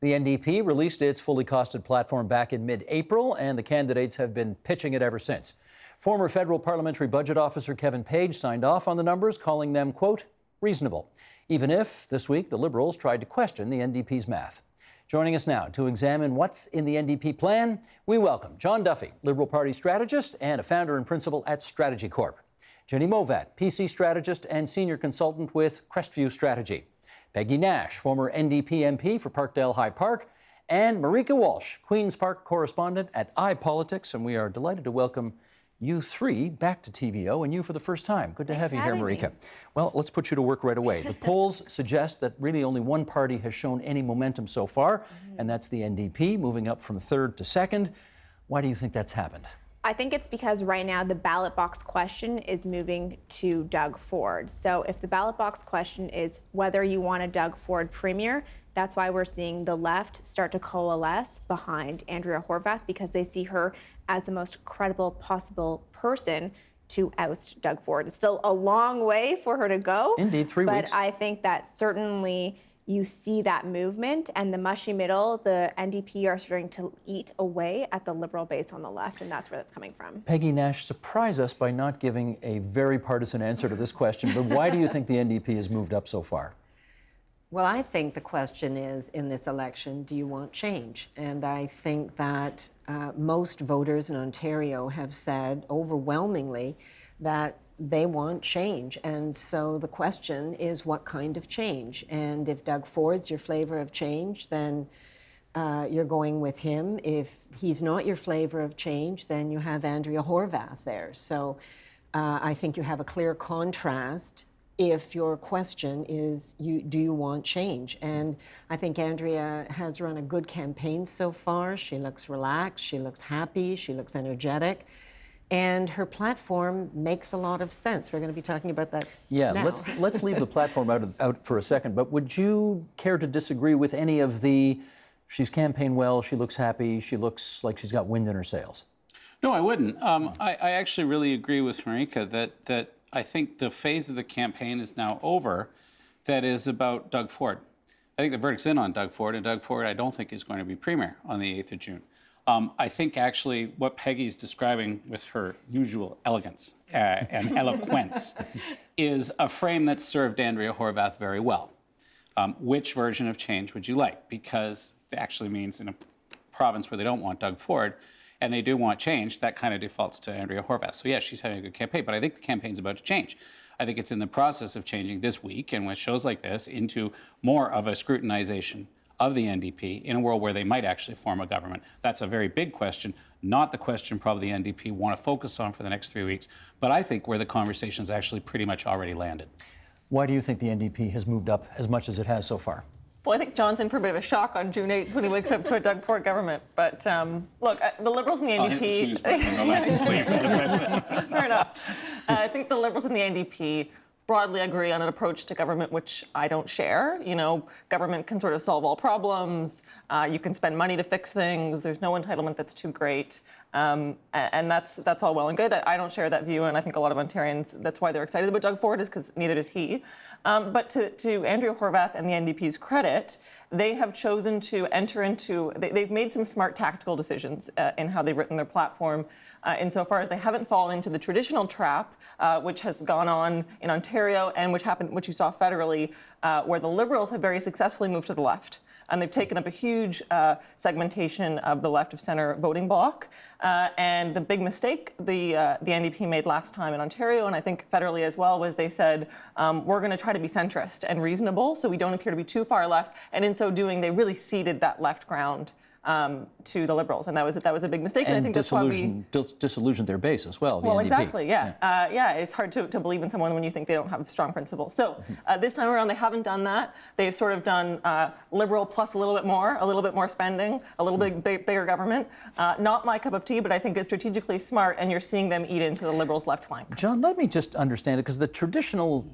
The NDP released its fully costed platform back in mid-April, and the candidates have been pitching it ever since. Former federal parliamentary budget officer Kevin Page signed off on the numbers, calling them, quote, reasonable, even if this week the Liberals tried to question the NDP's math. Joining us now to examine what's in the NDP plan, we welcome John Duffy, Liberal Party strategist and a founder and principal at StrategyCorp. Ginny Movat, PC strategist and senior consultant with Crestview Strategy. Peggy Nash, former NDP MP for Parkdale High Park. And Marieke Walsh, Queen's Park correspondent at iPolitics. And we are delighted to welcome you three back to TVO, and you for the first time. Good to have you here, Marieke. Well, let's put you to work right away. The polls suggest that really only one party has shown any momentum so far, and that's the NDP, moving up from third to second. Why do you think that's happened? I think it's because right now the ballot box question is moving to Doug Ford. So if the ballot box question is whether you want a Doug Ford premier, that's why we're seeing the left start to coalesce behind Andrea Horwath, because they see her as the most credible possible person to oust Doug Ford. It's still a long way for her to go. Indeed, 3 weeks. But I think that certainly you see that movement, and the mushy middle, the NDP are starting to eat away at the Liberal base on the left, and that's where that's coming from. Peggy Nash, surprise us by not giving a very partisan answer to this question, but why do you think the NDP has moved up so far? Well, I think the question is, in this election, do you want change? And I think that most voters in Ontario have said overwhelmingly that they want change. And so the question is, what kind of change? And if Doug Ford's your flavor of change, then you're going with him. If he's not your flavor of change, then you have Andrea Horwath there. So I think you have a clear contrast if your question is, do you want change? And I think Andrea has run a good campaign so far. She looks relaxed, she looks happy, she looks energetic. And her platform makes a lot of sense. We're going to be talking about that now. let's leave the platform out for a second, but would you care to disagree with any of the, she's campaigned well, she looks happy, she looks like she's got wind in her sails? No, I wouldn't. I actually really agree with Marieke that I think the phase of the campaign is now over that is about Doug Ford. I think the verdict's in on Doug Ford, and Doug Ford I don't think is going to be premier on the 8th of June. I think actually what Peggy's describing with her usual elegance and eloquence is a frame that's served Andrea Horwath very well. Which version of change would you like? Because it actually means in a province where they don't want Doug Ford and they do want change, that kind of defaults to Andrea Horwath. So yeah, she's having a good campaign, but I think the campaign's about to change. I think it's in the process of changing this week, and with shows like this, into more of a scrutinization of the NDP in a world where they might actually form a government. That's a very big question, not the question probably the NDP want to focus on for the next 3 weeks, but I think where the conversation's actually pretty much already landed. Why do you think the NDP has moved up as much as it has so far? Well, I think John's in for a bit of a shock on June 8th when he wakes up to a Doug Ford government. But look, the Liberals and the NDP... Fair enough. I think the Liberals and the NDP broadly agree on an approach to government which I don't share. You know, government can sort of solve all problems. You can spend money to fix things. There's no entitlement that's too great. And that's all well and good. I don't share that view, and I think a lot of Ontarians, that's why they're excited about Doug Ford, is because neither does he. But to Andrea Horwath and the NDP's credit, they have chosen to enter into, they've made some smart tactical decisions in how they've written their platform, insofar as they haven't fallen into the traditional trap, which has gone on in Ontario and which you saw federally, where the Liberals have very successfully moved to the left. And they've taken up a huge segmentation of the left of center voting bloc. And the big mistake the NDP made last time in Ontario, and I think federally as well, was they said, we're going to try to be centrist and reasonable, so we don't appear to be too far left. And in so doing, they really ceded that left ground to the Liberals, and that was a big mistake. And I think that's why we disillusioned their base as well. Well, NDP. Exactly, yeah. It's hard to believe in someone when you think they don't have strong principles. So this time around, they haven't done that. They've sort of done Liberal plus a little bit more spending, a little bit bigger government. Not my cup of tea, but I think it's strategically smart, and you're seeing them eat into the Liberals' left flank. John, let me just understand it, because the traditional,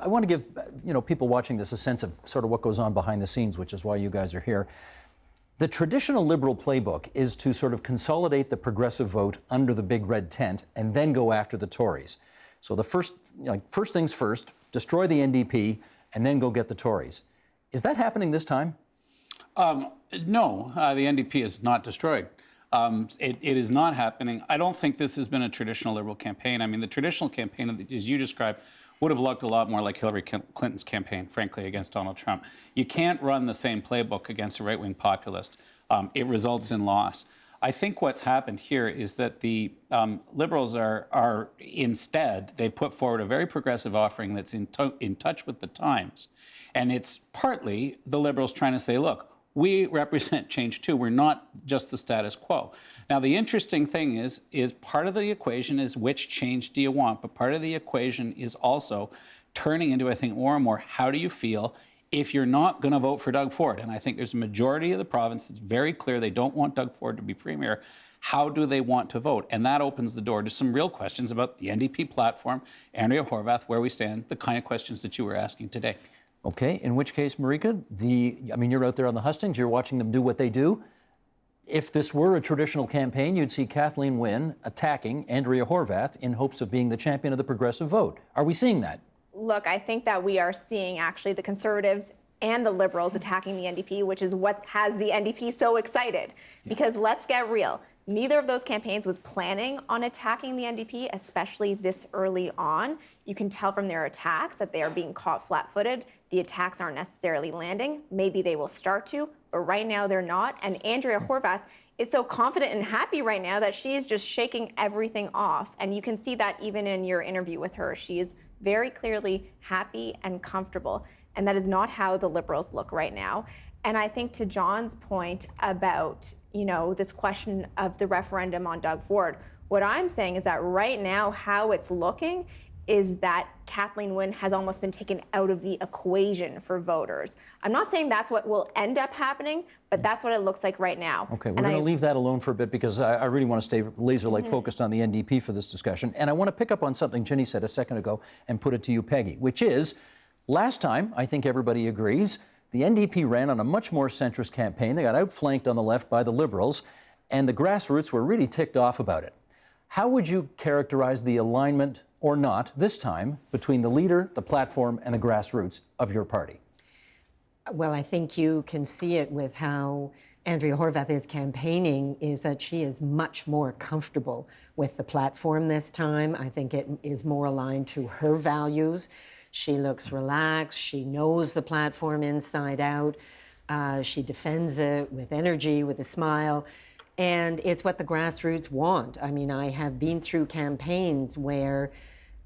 I want to give people watching this a sense of sort of what goes on behind the scenes, which is why you guys are here. The traditional Liberal playbook is to sort of consolidate the progressive vote under the big red tent and then go after the Tories. So the first things first, destroy the NDP and then go get the Tories. Is that happening this time? No, the NDP is not destroyed. It is not happening. I don't think this has been a traditional Liberal campaign. I mean, the traditional campaign, as you described, would have looked a lot more like Hillary Clinton's campaign, frankly, against Donald Trump. You can't run the same playbook against a right-wing populist. It results in loss. I think what's happened here is that the Liberals are instead, they put forward a very progressive offering that's in touch with the times. And it's partly the Liberals trying to say, look, we represent change too. We're not just the status quo. Now, the interesting thing is part of the equation is which change do you want? But part of the equation is also turning into, I think, more and more, how do you feel if you're not going to vote for Doug Ford? And I think there's a majority of the province that's very clear they don't want Doug Ford to be premier. How do they want to vote? And that opens the door to some real questions about the NDP platform, Andrea Horwath, where we stand, the kind of questions that you were asking today. Okay, in which case, Marieke, you're out there on the hustings, you're watching them do what they do. If this were a traditional campaign, you'd see Kathleen Wynne attacking Andrea Horwath in hopes of being the champion of the progressive vote. Are we seeing that? Look, I think that we are seeing actually the Conservatives and the Liberals attacking the NDP, which is what has the NDP so excited. Because let's get real, neither of those campaigns was planning on attacking the NDP, especially this early on. You can tell from their attacks that they are being caught flat-footed. The attacks aren't necessarily landing. Maybe they will start to, but right now they're not. And Andrea Horwath is so confident and happy right now that she's just shaking everything off. And you can see that even in your interview with her. She is very clearly happy and comfortable. And that is not how the Liberals look right now. And I think to John's point about, this question of the referendum on Doug Ford, what I'm saying is that right now how it's looking is that Kathleen Wynne has almost been taken out of the equation for voters. I'm not saying that's what will end up happening, but that's what it looks like right now. Okay, we're going to leave that alone for a bit because I really want to stay laser-like focused on the NDP for this discussion. And I want to pick up on something Ginny said a second ago and put it to you, Peggy, which is, last time, I think everybody agrees, the NDP ran on a much more centrist campaign. They got outflanked on the left by the Liberals, and the grassroots were really ticked off about it. How would you characterize the alignment, or not, this time, between the leader, the platform, and the grassroots of your party? Well, I think you can see it with how Andrea Horwath is campaigning, is that she is much more comfortable with the platform this time. I think it is more aligned to her values. She looks relaxed. She knows the platform inside out. She defends it with energy, with a smile. And it's what the grassroots want. I mean, I have been through campaigns where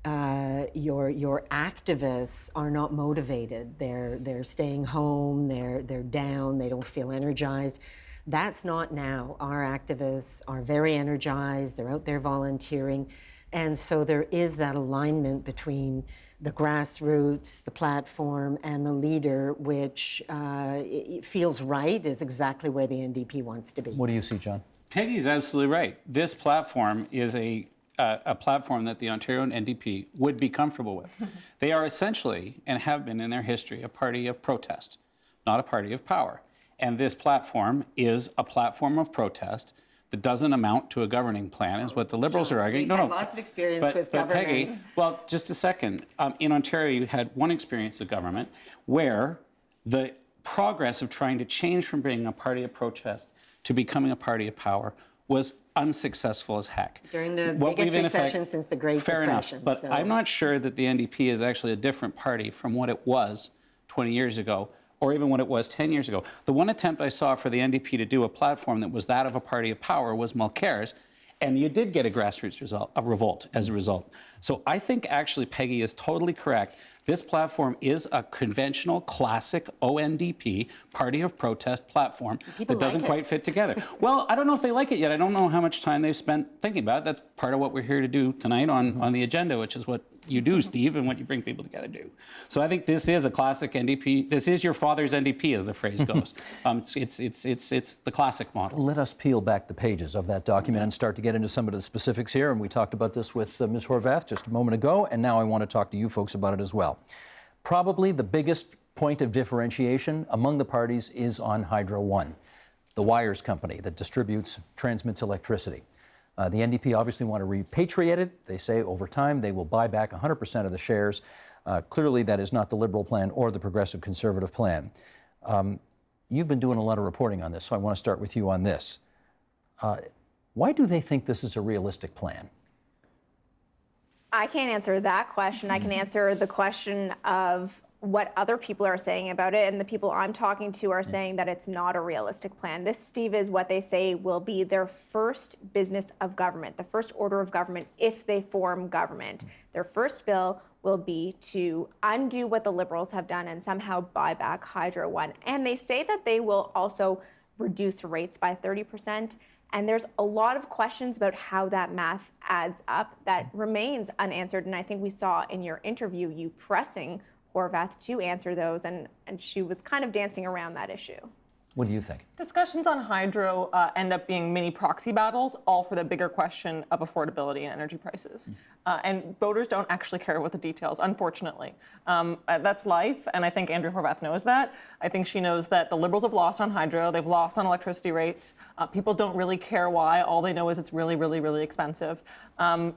your activists are not motivated. They're staying home. They're down. They don't feel energized. That's not now. Our activists are very energized. They're out there volunteering, and so there is that alignment between the grassroots, the platform, and the leader, which it feels right, is exactly where the NDP wants to be. What do you see, John? Peggy's absolutely right. This platform is a platform that the Ontario NDP would be comfortable with. They are essentially, and have been in their history, a party of protest, not a party of power. And this platform is a platform of protest that doesn't amount to a governing plan, is what the Liberals are arguing. We've had lots of experience with government. Peggy, well, just a second. In Ontario, you had one experience of government where the progress of trying to change from being a party of protest to becoming a party of power was unsuccessful as heck. During the biggest recession since the Great Depression. But I'm not sure that the NDP is actually a different party from what it was 20 years ago, or even what it was 10 years ago. The one attempt I saw for the NDP to do a platform that was that of a party of power was Mulcair's, and you did get a grassroots result, a revolt as a result. So I think actually Peggy is totally correct. This platform is a conventional, classic ONDP, party of protest platform that doesn't quite fit together. Well, I don't know if they like it yet. I don't know how much time they've spent thinking about it. That's part of what we're here to do tonight on the agenda, which is what you do, Steve, and what you bring people together to do. So I think this is a classic NDP. This is your father's NDP, as the phrase goes. It's the classic model. Let us peel back the pages of that document and start to get into some of the specifics here. And we talked about this with Ms. Horwath just a moment ago, and now I want to talk to you folks about it as well. Probably the biggest point of differentiation among the parties is on Hydro One, the wires company that transmits electricity. The NDP obviously want to repatriate it. They say over time they will buy back 100% of the shares. Clearly that is not the Liberal plan or the Progressive Conservative plan. you've been doing a lot of reporting on this, so I want to start with you on this. Why do they think this is a realistic plan? I can't answer that question. I can answer the question of what other people are saying about it, and the people I'm talking to are saying that it's not a realistic plan. This, Steve, is what they say will be their first business of government, the first order of government if they form government. Their first bill will be to undo what the Liberals have done and somehow buy back Hydro One. And they say that they will also reduce rates by 30%. And there's a lot of questions about how that math adds up that remains unanswered. And I think we saw in your interview you pressing Horwath to answer those, and she was kind of dancing around that issue. What do you think? Discussions on hydro end up being mini proxy battles, all for the bigger question of affordability and energy prices. And voters don't actually care about the details, unfortunately. That's life, and I think Andrea Horwath knows that. I think she knows that the Liberals have lost on hydro, they've lost on electricity rates. People don't really care why. All they know is it's really, really, really expensive.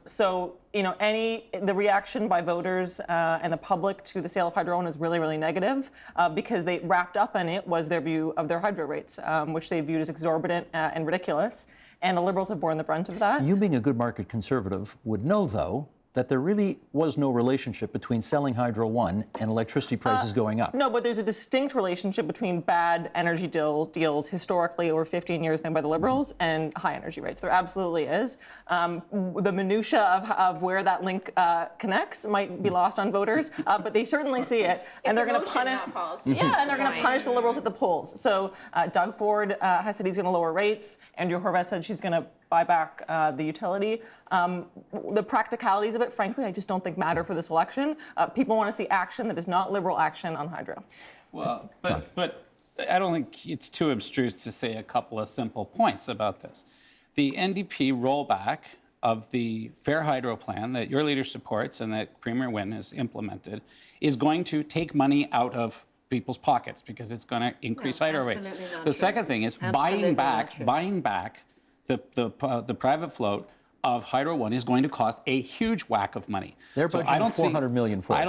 So, you know, the reaction by voters and the public to the sale of Hydro One is really, really negative because they wrapped up in it was their view of their hydro rates, which they viewed as exorbitant and ridiculous. And the Liberals have borne the brunt of that. You, being a good market conservative, would know, though, that there really was no relationship between selling Hydro One and electricity prices going up. No, but there's a distinct relationship between bad energy deals historically over 15 years made by the Liberals and high energy rates. There absolutely is. The minutia of where that link connects might be lost on voters, but they certainly see it, and they're going to punish. Yeah, and they're going to punish the Liberals at the polls. So Doug Ford has said he's going to lower rates. Andrea Horwath said she's going to buy back the utility. The practicalities of it, frankly, I just don't think matter for this election. People want to see action that is not Liberal action on hydro. Well, but I don't think it's too abstruse to say a couple of simple points about this. The NDP rollback of the Fair Hydro plan that your leader supports and that Premier Wynne has implemented is going to take money out of people's pockets because it's going to increase hydro rates. The second thing is buying back the private float of Hydro One is going to cost a huge whack of money. They're budgeting $400 million for it.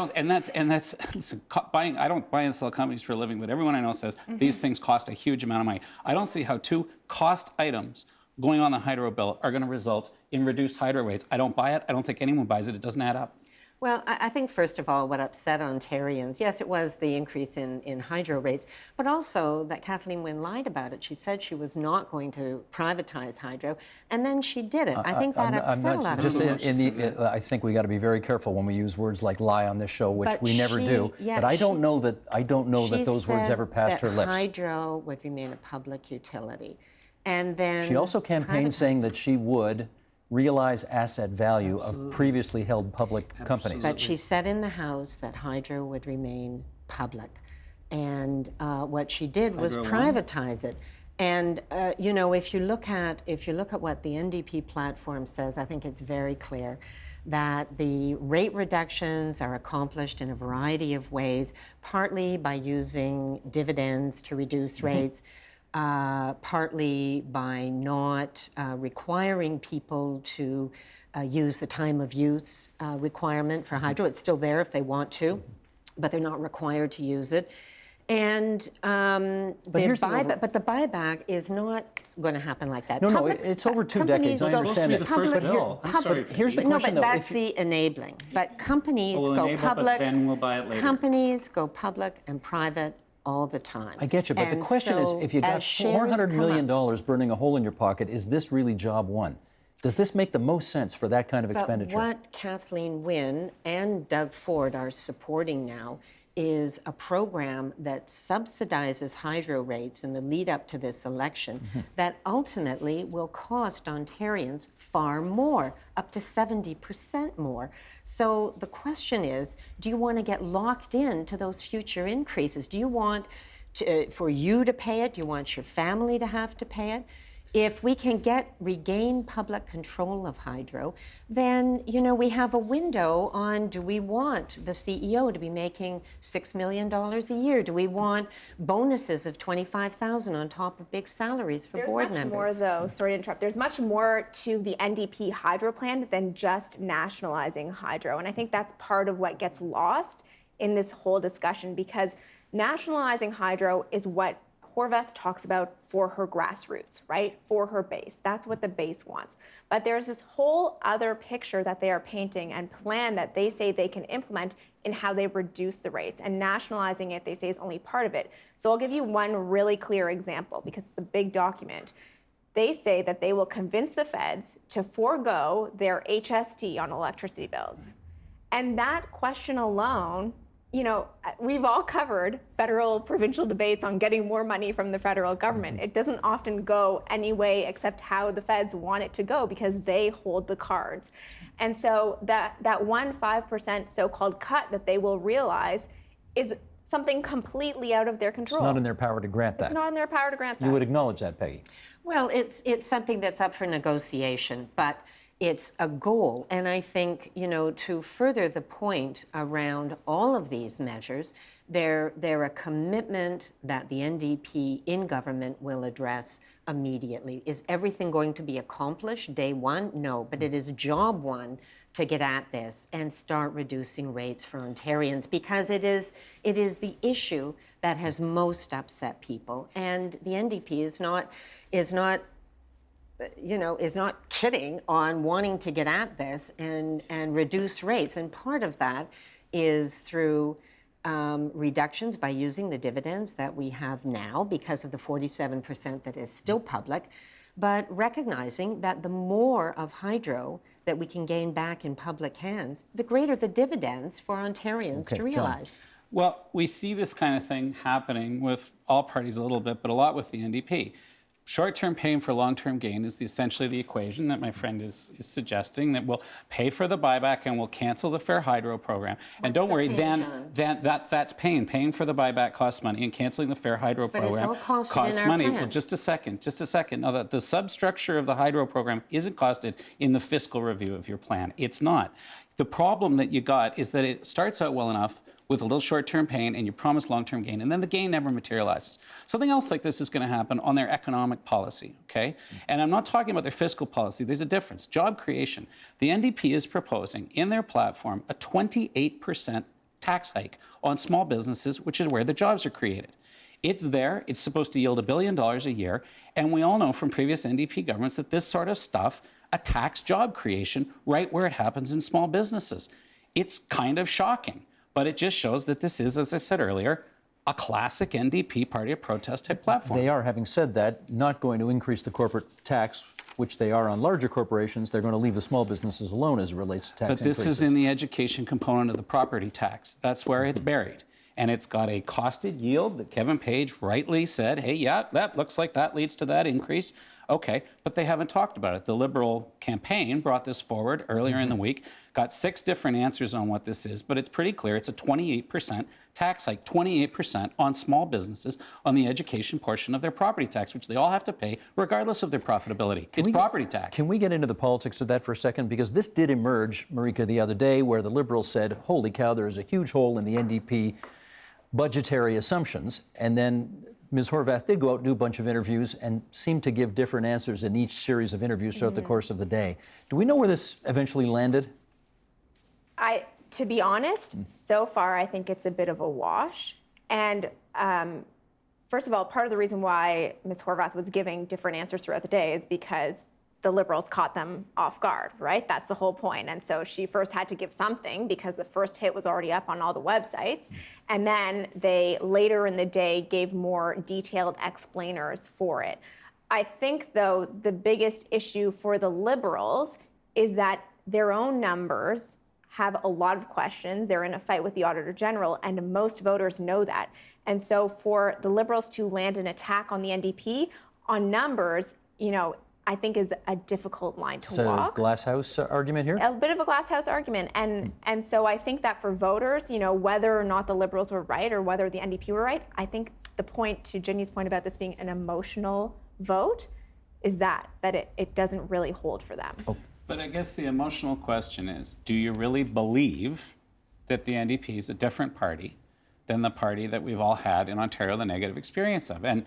Listen, I don't buy and sell companies for a living, but everyone I know says these things cost a huge amount of money. I don't see how two cost items going on the hydro bill are going to result in reduced hydro rates. I don't buy it. I don't think anyone buys it. It doesn't add up. Well, I think, first of all, what upset Ontarians, yes, it was the increase in hydro rates, but also that Kathleen Wynne lied about it. She said she was not going to privatize hydro, and then she did it. I think that upset a lot of people. I think we got to be very careful when we use words like lie on this show, which we never do. Yeah, but I don't know that those words ever passed her lips. Hydro would remain a public utility, and then she also campaigned saying that she would realize asset value of previously held public companies. But she said in the House that hydro would remain public. And what she did was privatize it. And you know, if you look at what the NDP platform says, I think it's very clear that the rate reductions are accomplished in a variety of ways, partly by using dividends to reduce rates, partly by not requiring people to use the time of use requirement for hydro. It's still there if they want to, but they're not required to use it. And the buyback is not going to happen like that. No, it's over 2 decades. I understand it. Here's the question, though. That's the enabling. But companies go public. Then we'll buy it later. Companies go public and private all the time. I get you, but the question is, if you got $400 million burning a hole in your pocket, is this really job one? Does this make the most sense for that kind of expenditure? But what Kathleen Wynne and Doug Ford are supporting now is a program that subsidizes hydro rates in the lead up to this election that ultimately will cost Ontarians far more, up to 70% more. So the question is, do you want to get locked in to those future increases? Do you want for you to pay it? Do you want your family to have to pay it? If we can regain public control of hydro, then, you know, we have a window on, do we want the CEO to be making $6 million a year? Do we want bonuses of $25,000 on top of big salaries for board members? There's much more, though. Sorry to interrupt. There's much more to the NDP hydro plan than just nationalizing hydro. And I think that's part of what gets lost in this whole discussion, because nationalizing hydro is what Horwath talks about for her grassroots, right? For her base. That's what the base wants. But there's this whole other picture that they are painting and plan that they say they can implement in how they reduce the rates. And nationalizing it, they say, is only part of it. So I'll give you one really clear example because it's a big document. They say that they will convince the feds to forego their HST on electricity bills. And that question alone, you know, we've all covered federal provincial debates on getting more money from the federal government. It doesn't often go any way except how the feds want it to go because they hold the cards. And so that 5% so-called cut that they will realize is something completely out of their control. It's not in their power to grant that. It's not in their power to grant that. You would acknowledge that, Peggy? Well, it's something that's up for negotiation, but it's a goal. And I think, you know, to further the point around all of these measures, they're a commitment that the NDP in government will address immediately. Is everything going to be accomplished day one? No, but it is job one to get at this and start reducing rates for Ontarians because it is the issue that has most upset people. And the NDP is not kidding on wanting to get at this and reduce rates. And part of that is through reductions by using the dividends that we have now because of the 47% that is still public, but recognizing that the more of hydro that we can gain back in public hands, the greater the dividends for Ontarians to realize. John. Well, we see this kind of thing happening with all parties a little bit, but a lot with the NDP. Short-term paying for long-term gain is essentially the equation that my friend is suggesting, that we'll pay for the buyback and we'll cancel the Fair Hydro program. And don't worry, that's paying. Paying for the buyback costs money, and canceling the Fair Hydro program costs money. Well, just a second. Now, the substructure of the hydro program isn't costed in the fiscal review of your plan. It's not. The problem that you got is that it starts out well enough with a little short-term pain and you promise long-term gain, and then the gain never materializes. Something else like this is going to happen on their economic policy, okay? And I'm not talking about their fiscal policy. There's a difference. Job creation. The NDP is proposing in their platform a 28% tax hike on small businesses, which is where the jobs are created. It's there. It's supposed to yield $1 billion a year. And we all know from previous NDP governments that this sort of stuff attacks job creation right where it happens in small businesses. It's kind of shocking. But it just shows that this is, as I said earlier, a classic NDP party of protest type platform. They are, having said that, not going to increase the corporate tax, which they are on larger corporations. They're going to leave the small businesses alone as it relates to tax increases. But this is in the education component of the property tax. That's where it's buried. And it's got a costed yield that Kevin Page rightly said, hey, yeah, that looks like that leads to that increase. Okay, but they haven't talked about it. The Liberal campaign brought this forward earlier in the week, got 6 different answers on what this is, but it's pretty clear. It's a 28% tax hike, 28% on small businesses on the education portion of their property tax, which they all have to pay regardless of their profitability. It's property tax. Can we get into the politics of that for a second? Because this did emerge, Marieke, the other day where the Liberals said, holy cow, there is a huge hole in the NDP budgetary assumptions. And then Ms. Horwath did go out and do a bunch of interviews and seemed to give different answers in each series of interviews throughout the course of the day. Do we know where this eventually landed? To be honest, so far I think it's a bit of a wash. And first of all, part of the reason why Ms. Horwath was giving different answers throughout the day is because the Liberals caught them off guard, right? That's the whole point. And so she first had to give something because the first hit was already up on all the websites. And then they later in the day gave more detailed explainers for it. I think, though, the biggest issue for the Liberals is that their own numbers have a lot of questions. They're in a fight with the Auditor General, and most voters know that. And so for the Liberals to land an attack on the NDP on numbers, you know, I think is a difficult line to walk. It's a glass house argument here? A bit of a glass house argument. And so I think that for voters, you know, whether or not the Liberals were right or whether the NDP were right, I think the point to Ginny's point about this being an emotional vote is that it doesn't really hold for them. Oh. But I guess the emotional question is, do you really believe that the NDP is a different party than the party that we've all had in Ontario the negative experience of? And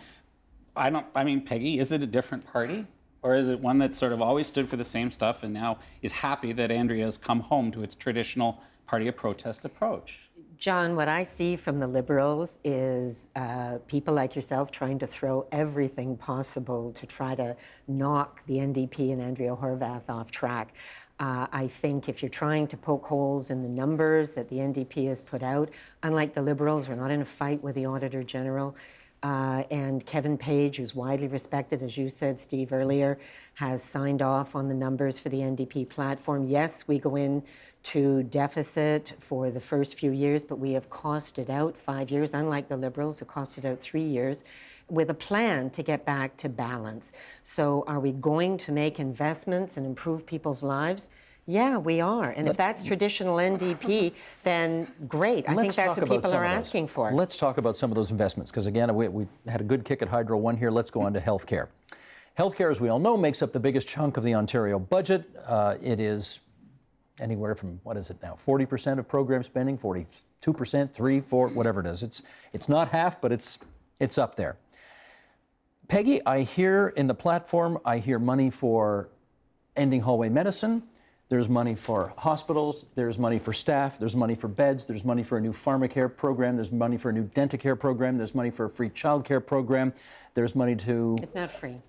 Peggy, is it a different party? Or is it one that sort of always stood for the same stuff and now is happy that Andrea has come home to its traditional party of protest approach? John, what I see from the Liberals is people like yourself trying to throw everything possible to try to knock the NDP and Andrea Horwath off track. I think if you're trying to poke holes in the numbers that the NDP has put out, unlike the Liberals, we're not in a fight with the Auditor General. And Kevin Page, who's widely respected, as you said, Steve, earlier, has signed off on the numbers for the NDP platform. Yes, we go into deficit for the first few years, but we have costed out 5 years, unlike the Liberals, who costed out 3 years, with a plan to get back to balance. So are we going to make investments and improve people's lives? Yeah, we are. And if that's traditional NDP, then great. I think that's what people are asking for. Let's talk about some of those investments, because again, we've had a good kick at Hydro One here. Let's go on to healthcare. Healthcare, as we all know, makes up the biggest chunk of the Ontario budget. It is anywhere from, what is it now, 40% of program spending, 42%, 3%, 4%, whatever it is. It's not half, but it's up there. Peggy, I hear in the platform, I hear money for ending hallway medicine. There's money for hospitals, there's money for staff, there's money for beds, there's money for a new pharmacare program, there's money for a new denticare program, there's money for a free childcare program, there's money to... It's not free.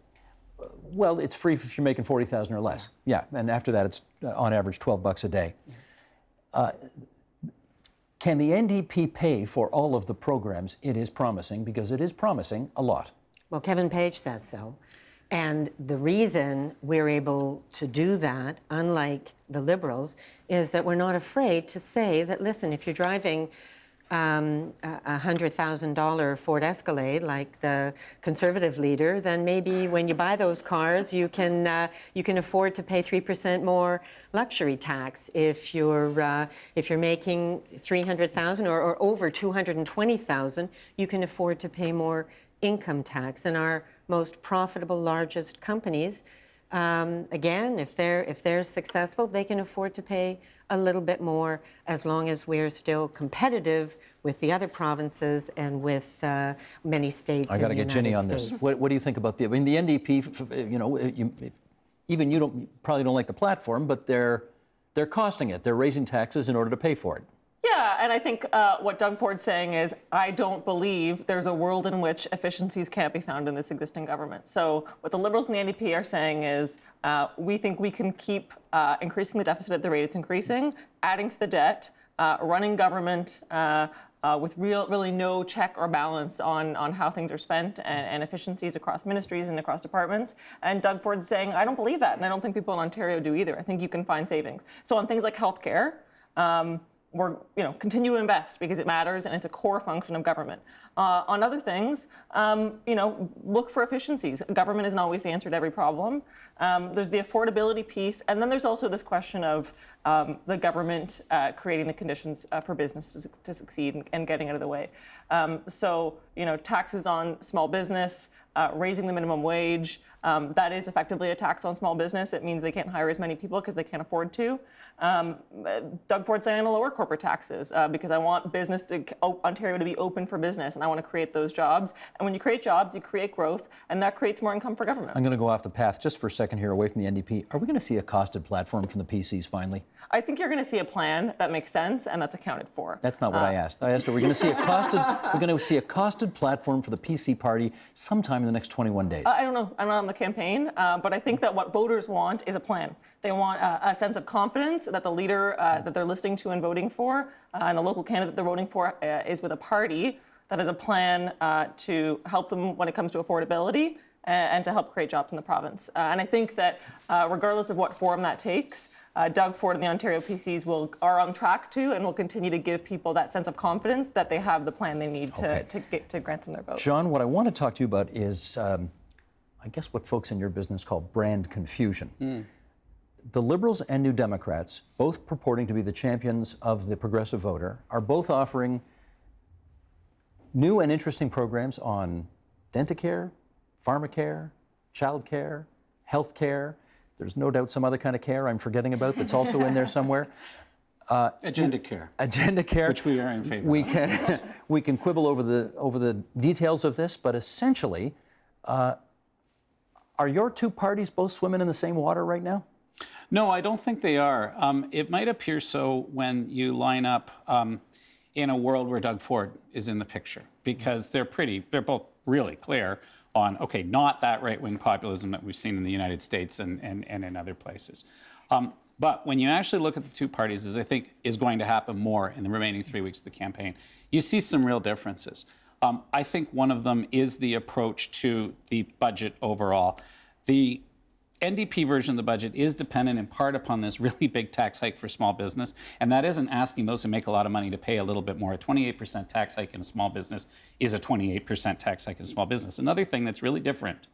Well, it's free if you're making $40,000 or less. Yeah, and after that, it's on average $12 a day. Can the NDP pay for all of the programs it is promising? Because it is promising a lot. Well, Kevin Page says so. And the reason we're able to do that, unlike the Liberals, is that we're not afraid to say that, listen, if you're driving a $100,000 Ford Escalade like the Conservative leader, then maybe when you buy those cars, you can afford to pay 3% more luxury tax. If you're making $300,000 or over $220,000, you can afford to pay more income tax. And our most profitable, largest companies, again, if they're successful, they can afford to pay a little bit more as long as we're still competitive with the other provinces and with many states. I got to get Ginny on this. What do you think about the NDP? You know, even you probably don't like the platform, but they're costing it. They're raising taxes in order to pay for it. Yeah, and I think what Doug Ford's saying is, I don't believe there's a world in which efficiencies can't be found in this existing government. So what the Liberals and the NDP are saying is, we think we can keep increasing the deficit at the rate it's increasing, adding to the debt, running government with really no check or balance on how things are spent and efficiencies across ministries and across departments. And Doug Ford's saying, I don't believe that, and I don't think people in Ontario do either. I think you can find savings. So on things like healthcare, we're continue to invest because it matters and it's a core function of government. On other things, look for efficiencies. Government isn't always the answer to every problem. There's the affordability piece, and then there's also this question of the government creating the conditions for business to succeed and getting out of the way. So taxes on small business, raising the minimum wage, that is effectively a tax on small business. It means they can't hire as many people because they can't afford to. Doug Ford's saying to lower corporate taxes because I want Ontario to be open for business, and I want to create those jobs. And when you create jobs, you create growth, and that creates more income for government. I'm going to go off the path just for a second here, away from the NDP. Are we going to see a costed platform from the PCs finally? I think you're going to see a plan that makes sense and that's accounted for. That's not what I asked. I asked, are we going to see a costed platform for the PC party sometime in the next 21 days? I don't know. I'm not on the campaign, but I think that what voters want is a plan. They want a sense of confidence that the leader that they're listening to and voting for, and the local candidate they're voting for is with a party that has a plan to help them when it comes to affordability and to help create jobs in the province. And I think that regardless of what form that takes, Doug Ford and the Ontario PCs are on track to and will continue to give people that sense of confidence that they have the plan they need to grant them their vote. John, what I want to talk to you about is, I guess, what folks in your business call brand confusion. The Liberals and New Democrats, both purporting to be the champions of the progressive voter, are both offering new and interesting programs on denticare, pharmacare, childcare, healthcare. There's no doubt some other kind of care I'm forgetting about that's also in there somewhere. Agenda care. Agenda care. Which we are in favor of. We can quibble over the details of this, but essentially, are your two parties both swimming in the same water right now? No, I don't think they are. It might appear so when you line up in a world where Doug Ford is in the picture, because they're both really clear on, okay, not that right-wing populism that we've seen in the United States and in other places. But when you actually look at the two parties, as I think is going to happen more in the remaining 3 weeks of the campaign, you see some real differences. I think one of them is the approach to the budget overall. The NDP version of the budget is dependent in part upon this really big tax hike for small business, and that isn't asking those who make a lot of money to pay a little bit more. A 28% tax hike in a small business is a 28% tax hike in a small business. Another thing that's really different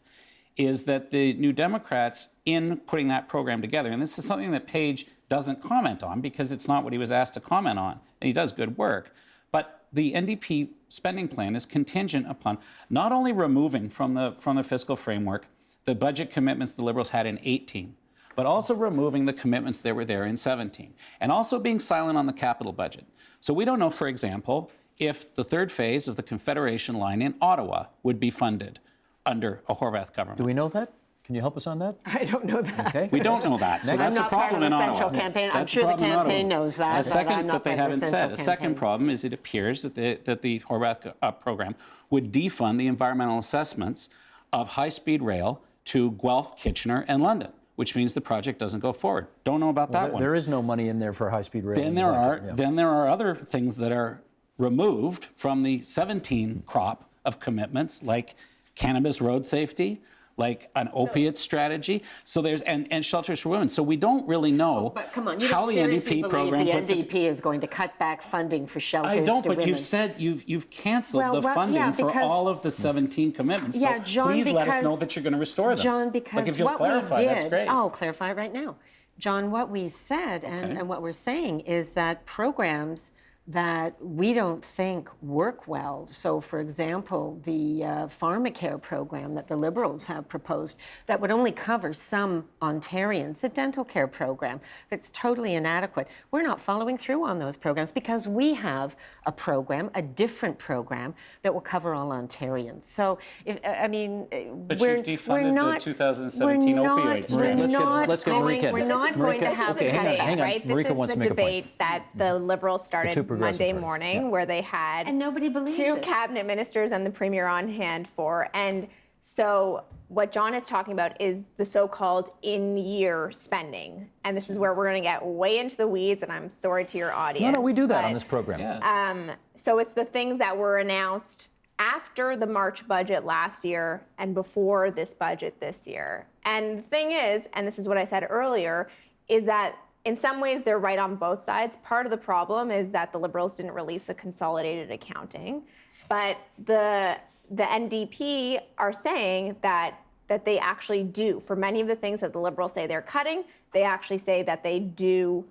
is that the New Democrats, in putting that program together, and this is something that Page doesn't comment on because it's not what he was asked to comment on, and he does good work, but the NDP spending plan is contingent upon not only removing from the fiscal framework the budget commitments the Liberals had in 18, but also removing the commitments that were there in 17, and also being silent on the capital budget. So we don't know, for example, if the third phase of the Confederation line in Ottawa would be funded under a Horwath government. Do we know that? Can you help us on that? I don't know that. Okay. We don't know that, so that's a problem in Ottawa. I'm not part of the central campaign. I'm That's a sure the problem in Ottawa. campaign knows that. A second, I'm not but they part of haven't the said. central A second campaign. problem is it appears that the Horwath program would defund the environmental assessments of high-speed rail to Guelph, Kitchener, and London, which means the project doesn't go forward. Don't know about that one. There is no money in there for high-speed rail. Then there are other things that are removed from the 17 crop of commitments, like cannabis road safety, like an opiate strategy. So there's and shelters for women. So we don't really know But come on, you how don't the seriously NDP believe program the puts it. NDP is going to cut back funding for shelters I don't, to but women. you've said you've canceled Well, the well, funding yeah, for because- all of the 17 commitments. Yeah, so John, please let us because- know that you're going to restore them. John, like because if you'll what clarify, we that's did, great. I'll clarify right now. John, what we said and what we're saying is that programs that we don't think work well, so for example, the pharmacare program that the Liberals have proposed that would only cover some Ontarians, the dental care program that's totally inadequate. We're not following through on those programs because we have a program, a different program that will cover all Ontarians. So, But we're you've defunded not, the 2017 opioid we're strategy. let's get Marieke. we're not going to Marieke, have okay, the hang on, cutback. hang on. Right? Marieke This wants is to the make a point. debate that the Liberals two started progressive Monday parties, morning, yeah. where they had And nobody believes two it. cabinet ministers and the premier on hand for. And so what John is talking about is the so-called in-year spending. And this is where we're going to get way into the weeds, and I'm sorry to your audience. No, we do that on but- this program. Yeah. So it's the things that were announced after the March budget last year and before this budget this year. And the thing is, and this is what I said earlier, is that in some ways they're right on both sides. Part of the problem is that the Liberals didn't release a consolidated accounting, but the NDP are saying that they actually do. For many of the things that the Liberals say they're cutting, they actually say that they do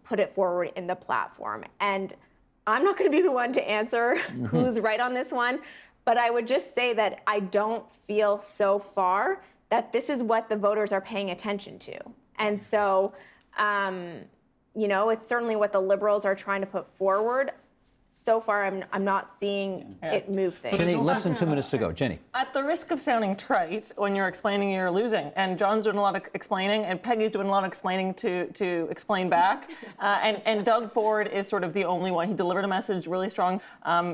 put it forward in the platform. And I'm not going to be the one to answer who's right on this one, but I would just say that I don't feel so far that this is what the voters are paying attention to. And so, it's certainly what the Liberals are trying to put forward. So far, I'm not seeing it move things. Ginny, less than 2 minutes to go. Ginny. At the risk of sounding trite, when you're explaining, you're losing. And John's doing a lot of explaining, and Peggy's doing a lot of explaining to explain back. And Doug Ford is sort of the only one. He delivered a message really strong.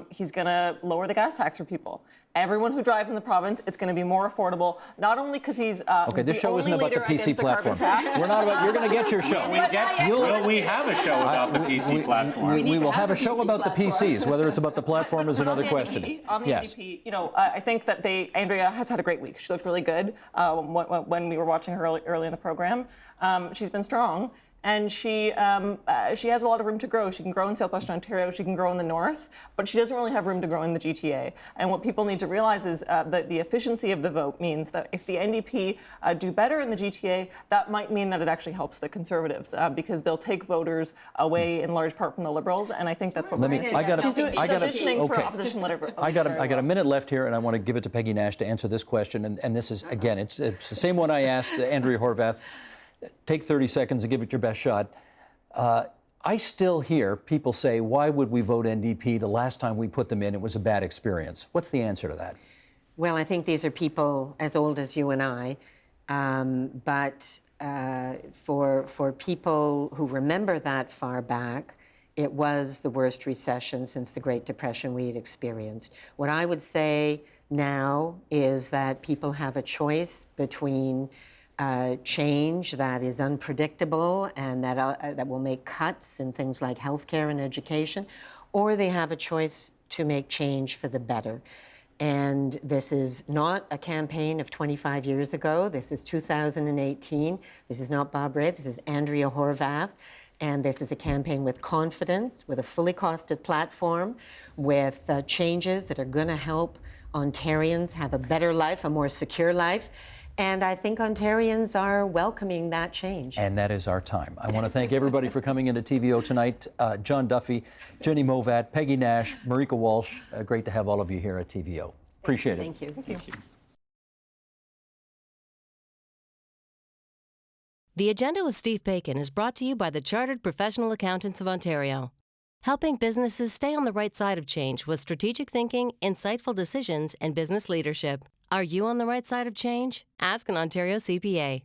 He's going to lower the gas tax for people. Everyone who drives in the province, it's going to be more affordable. Not only because he's Okay, this the show isn't only about the leader PC against a carbon platform. tax. We're not about. You're going to get your show. We have a show about the PC platform. We will have a the show PC about the platform. PCs. Whether it's about the platform is another question. On the Yes. NDP, I think that Andrea has had a great week. She looked really good when we were watching her early in the program. She's been strong. And she has a lot of room to grow. She can grow in Southwestern Ontario. She can grow in the north, but she doesn't really have room to grow in the GTA. And what people need to realize is that the efficiency of the vote means that if the NDP do better in the GTA, that might mean that it actually helps the Conservatives because they'll take voters away in large part from the Liberals. And I think that's what she's auditioning for opposition leader. I got a minute left here, and I want to give it to Peggy Nash to answer this question. And this is, again, it's the same one I asked Andrea Horwath. Take 30 seconds and give it your best shot. I still hear people say, why would we vote NDP? The last time we put them in, it was a bad experience. What's the answer to that? Well, I think these are people as old as you and I, but for people who remember that far back, it was the worst recession since the Great Depression we had experienced. What I would say now is that people have a choice between change that is unpredictable and that will make cuts in things like healthcare and education, or they have a choice to make change for the better. And this is not a campaign of 25 years ago. This is 2018. This is not Bob Rae. This is Andrea Horwath. And this is a campaign with confidence, with a fully costed platform, with changes that are going to help Ontarians have a better life, a more secure life. And I think Ontarians are welcoming that change. And that is our time. I want to thank everybody for coming into TVO tonight. John Duffy, Ginny Movat, Peggy Nash, Marieke Walsh. Great to have all of you here at TVO. Appreciate it. Thank you. Thank you. The Agenda with Steve Bacon is brought to you by the Chartered Professional Accountants of Ontario, helping businesses stay on the right side of change with strategic thinking, insightful decisions, and business leadership. Are you on the right side of change? Ask an Ontario CPA.